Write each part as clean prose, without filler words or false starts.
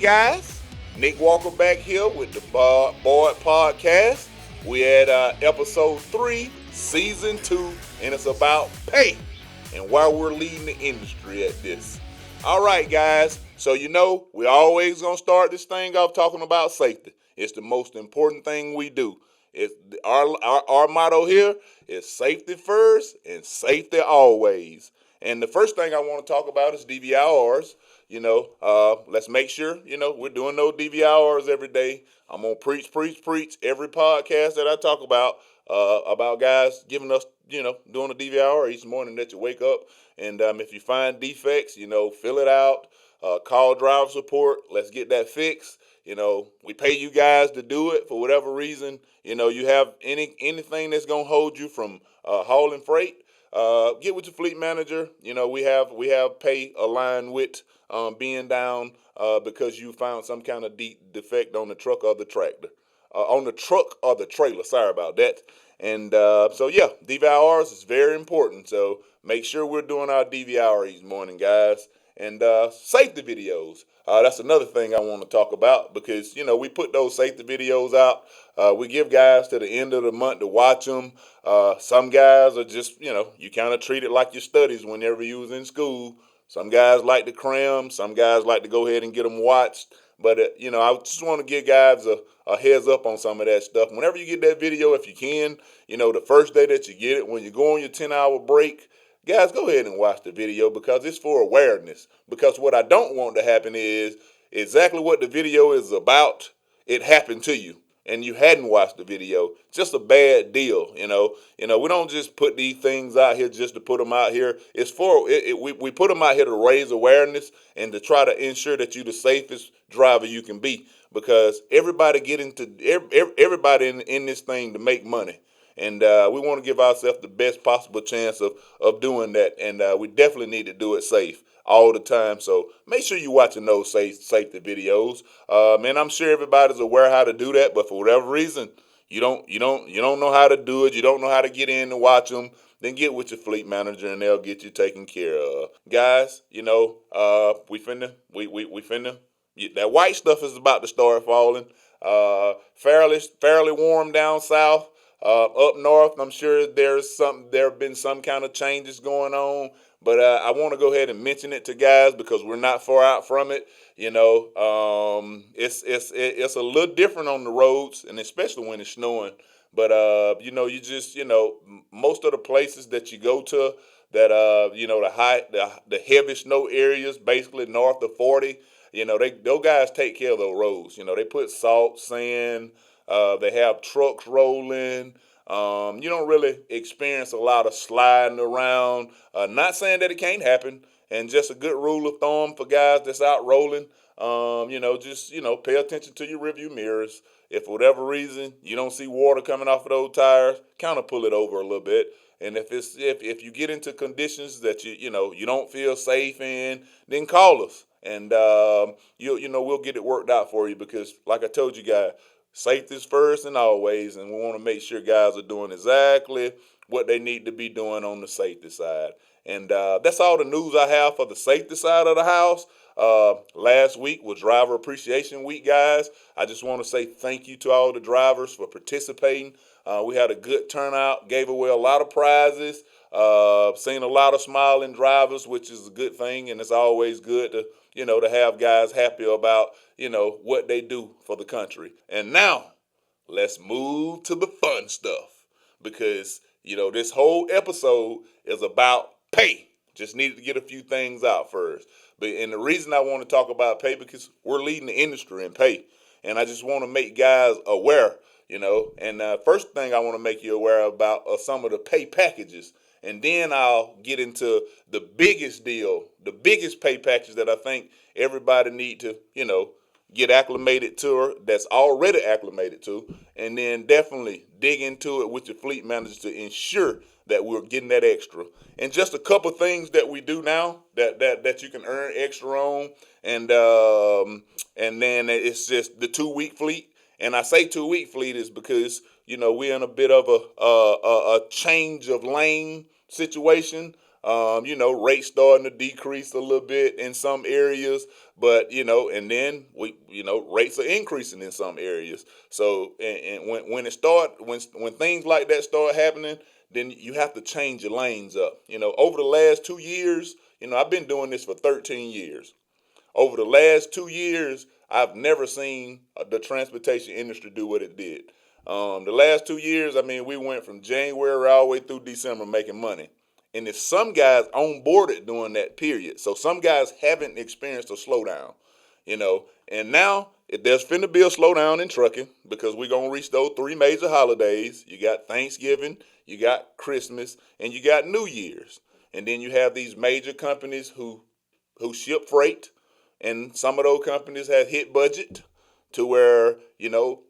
guys, Nick Walker back here with the Board Podcast. We at episode 3, season 2, and it's about pay and why we're leading the industry at this. All right, guys. So we always gonna start this thing off talking about safety. It's the most important thing we do. It's our motto here is safety first and safety always. And the first thing I want to talk about is DVIRs. Let's make sure, we're doing those DVIRs every day. I'm going to preach every podcast that I talk about guys giving us, doing a DVIR each morning that you wake up. And if you find defects, fill it out, call driver support. Let's get that fixed. We pay you guys to do it for whatever reason. You have anything that's going to hold you from hauling freight. Get with your fleet manager. We have pay aligned with being down because you found some kind of defect on the truck or the tractor, on the truck or the trailer. Sorry about that. And DVIRs is very important. So make sure we're doing our DVIR each morning, guys. And safety videos. That's another thing I want to talk about because, we put those safety videos out. We give guys to the end of the month to watch them. Some guys are just, you kind of treat it like your studies whenever you was in school. Some guys like to cram. Some guys like to go ahead and get them watched. But, I just want to give guys a heads up on some of that stuff. Whenever you get that video, if you can, the first day that you get it, when you go on your 10-hour break, guys, go ahead and watch the video because it's for awareness. Because what I don't want to happen is exactly what the video is about. It happened to you and you hadn't watched the video. Just a bad deal, We don't just put these things out here just to put them out here. It's we put them out here to raise awareness and to try to ensure that you're the safest driver you can be. Because everybody everybody in this thing to make money. And we want to give ourselves the best possible chance of doing that. And we definitely need to do it safe all the time. So make sure you're watching those safety videos. And I'm sure everybody's aware how to do that. But for whatever reason, you don't know how to do it. You don't know how to get in and watch them. Then get with your fleet manager and they'll get you taken care of. Guys, we finna. That white stuff is about to start falling. Fairly warm down south. Up north, I'm sure there have been some kind of changes going on, but I want to go ahead and mention it to guys because we're not far out from it. It's a little different on the roads, and especially when it's snowing. But most of the places that you go to that the heavy snow areas, basically north of 40, those guys take care of those roads. They put salt, sand. They have trucks rolling. You don't really experience a lot of sliding around. Not saying that it can't happen. And just a good rule of thumb for guys that's out rolling, pay attention to your rearview mirrors. If for whatever reason you don't see water coming off of those tires, kind of pull it over a little bit. And if you get into conditions that you don't feel safe in, then call us. And we'll get it worked out for you because, like I told you guys, safety is first and always, and we want to make sure guys are doing exactly what they need to be doing on the safety side. And that's all the news I have for the safety side of the house. Last week was Driver Appreciation Week, guys. I just want to say thank you to all the drivers for participating. We had a good turnout, gave away a lot of prizes, seen a lot of smiling drivers, which is a good thing, and it's always good to have guys happy about, what they do for the country. And now, let's move to the fun stuff because, this whole episode is about pay. Just needed to get a few things out first. And the reason I want to talk about pay because we're leading the industry in pay. And I just want to make guys aware, And first thing I want to make you aware about are some of the pay packages. And then I'll get into the biggest deal, the biggest pay package that I think everybody need to, get acclimated to her that's already acclimated to, and then definitely dig into it with your fleet manager to ensure that we're getting that extra. And just a couple things that we do now that you can earn extra on, and then it's just the 2-week fleet. And I say 2-week fleet is because we're in a bit of a change of lane situation. Rates starting to decrease a little bit in some areas, but and then rates are increasing in some areas. So, and when things like that start happening, then you have to change your lanes up. Over the last 2 years, I've been doing this for 13 years. Over the last 2 years, I've never seen the transportation industry do what it did. The last 2 years, I mean, we went from January all the way through December making money. And if some guys onboarded during that period, so some guys haven't experienced a slowdown, and now there's finna be a slowdown in trucking because we're gonna reach those three major holidays. You got Thanksgiving, you got Christmas, and you got New Year's. And then you have these major companies who ship freight, and some of those companies have hit budget to where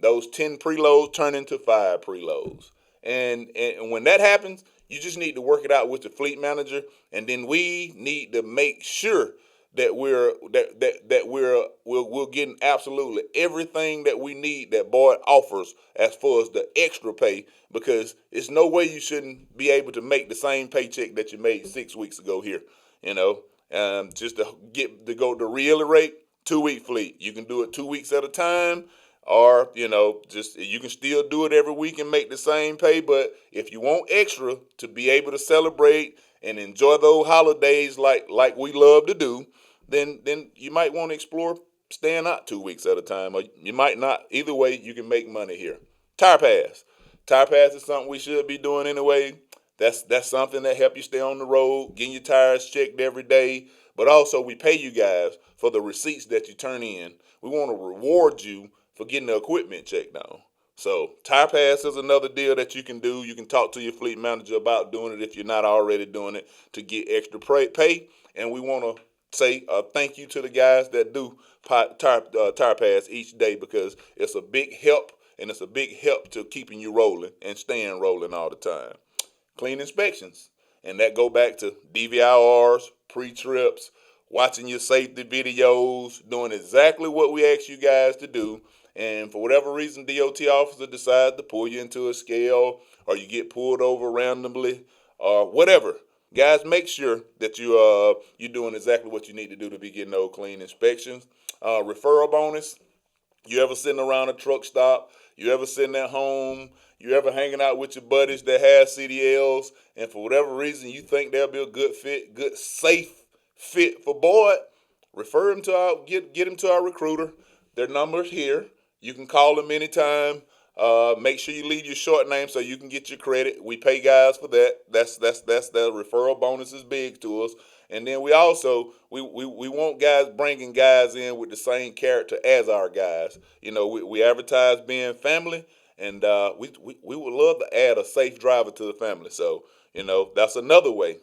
those 10 preloads turn into 5 preloads, and when that happens, you just need to work it out with the fleet manager, and then we need to make sure that we're getting absolutely everything that we need that Boyd offers as far as the extra pay, because it's no way you shouldn't be able to make the same paycheck that you made 6 weeks ago here. Just to go to reiterate, 2 week fleet. You can do it 2 weeks at a time, or just you can still do it every week and make the same pay. But if you want extra to be able to celebrate and enjoy those holidays like we love to do, then you might want to explore staying out 2 weeks at a time, or you might not. Either way, you can make money here. Tire pass. Tire pass is something we should be doing anyway. That's something that help you stay on the road, getting your tires checked every day. But also, we pay you guys for the receipts that you turn in. We want to reward you for getting the equipment checked on. So, tire pass is another deal that you can do. You can talk to your fleet manager about doing it if you're not already doing it to get extra pay. And we want to say thank you to the guys that do tire pass each day, because it's a big help, and it's a big help to keeping you rolling and staying rolling all the time. Clean inspections, and that go back to DVIRs, pre-trips, watching your safety videos, doing exactly what we ask you guys to do. And for whatever reason, DOT officer decides to pull you into a scale, or you get pulled over randomly, or whatever. Guys, make sure that you're doing exactly what you need to do to be getting those clean inspections. Referral bonus. You ever sitting around a truck stop? You ever sitting at home? You ever hanging out with your buddies that have CDLs, and for whatever reason you think they'll be a good fit, good safe fit for Boyd? Refer them to get them to our recruiter. Their number's here. You can call them anytime. Make sure you leave your short name so you can get your credit. We pay guys for that. That's the referral bonus is big to us. And then we also we want guys bringing guys in with the same character as our guys. We advertise being family, and we would love to add a safe driver to the family. So that's another way.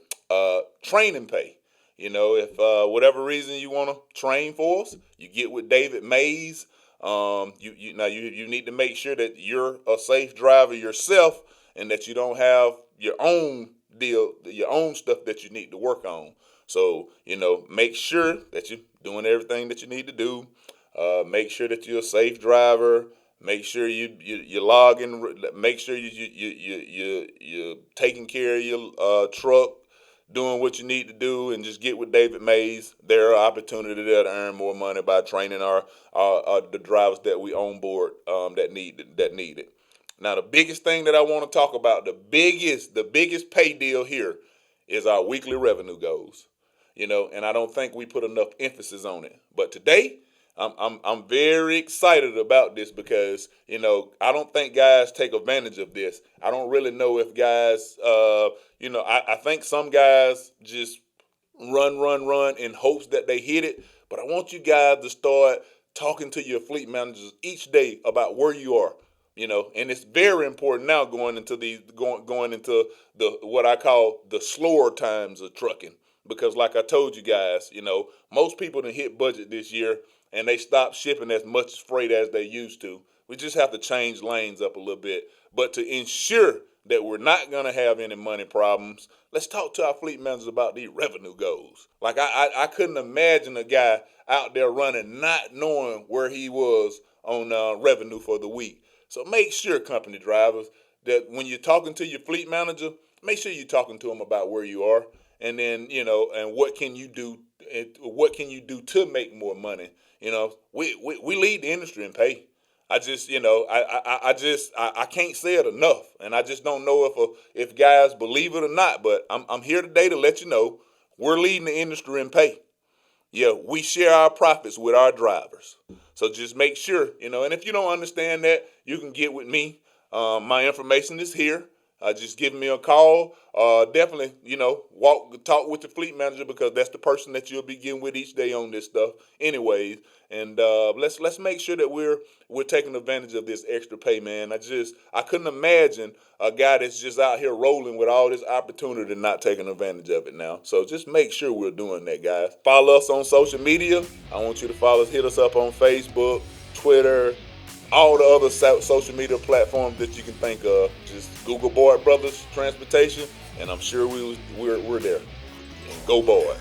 Training pay. If whatever reason you want to train for us, you get with David Mays. You need to make sure that you're a safe driver yourself, and that you don't have your own stuff that you need to work on. So make sure that you're doing everything that you need to do. Make sure that you're a safe driver. Make sure you log in. Make sure you're taking care of your truck, doing what you need to do, and just get with David Mays. There are opportunities there to earn more money by training the drivers that we onboard that need it. Now, the biggest thing that I want to talk about, the biggest pay deal here, is our weekly revenue goals. And I don't think we put enough emphasis on it. But today, I'm very excited about this because I don't think guys take advantage of this. I don't really know if guys I think some guys just run in hopes that they hit it. But I want you guys to start talking to your fleet managers each day about where you are. And it's very important now going into the what I call the slower times of trucking, because like I told you guys, most people done hit budget this year, and they stopped shipping as much freight as they used to. We just have to change lanes up a little bit. But to ensure that we're not going to have any money problems, let's talk to our fleet managers about these revenue goals. Like I couldn't imagine a guy out there running not knowing where he was on revenue for the week. So make sure, company drivers, that when you're talking to your fleet manager, make sure you're talking to them about where you are, and then and what can you do, and what can you do to make more money. We lead the industry in pay. I just, I can't say it enough, and I just don't know if guys believe it or not. But I'm here today to let you know we're leading the industry in pay. Yeah, we share our profits with our drivers. So just make sure, and if you don't understand that, you can get with me. My information is here. Just give me a call. Definitely, talk with the fleet manager, because that's the person that you'll be getting with each day on this stuff. Anyways, and let's make sure that we're taking advantage of this extra pay, man. I couldn't imagine a guy that's just out here rolling with all this opportunity and not taking advantage of it now. So just make sure we're doing that, guys. Follow us on social media. I want you to hit us up on Facebook, Twitter, all the other social media platforms that you can think of. Just Google Boyd Brothers Transportation, and I'm sure we're there. And go Boyd.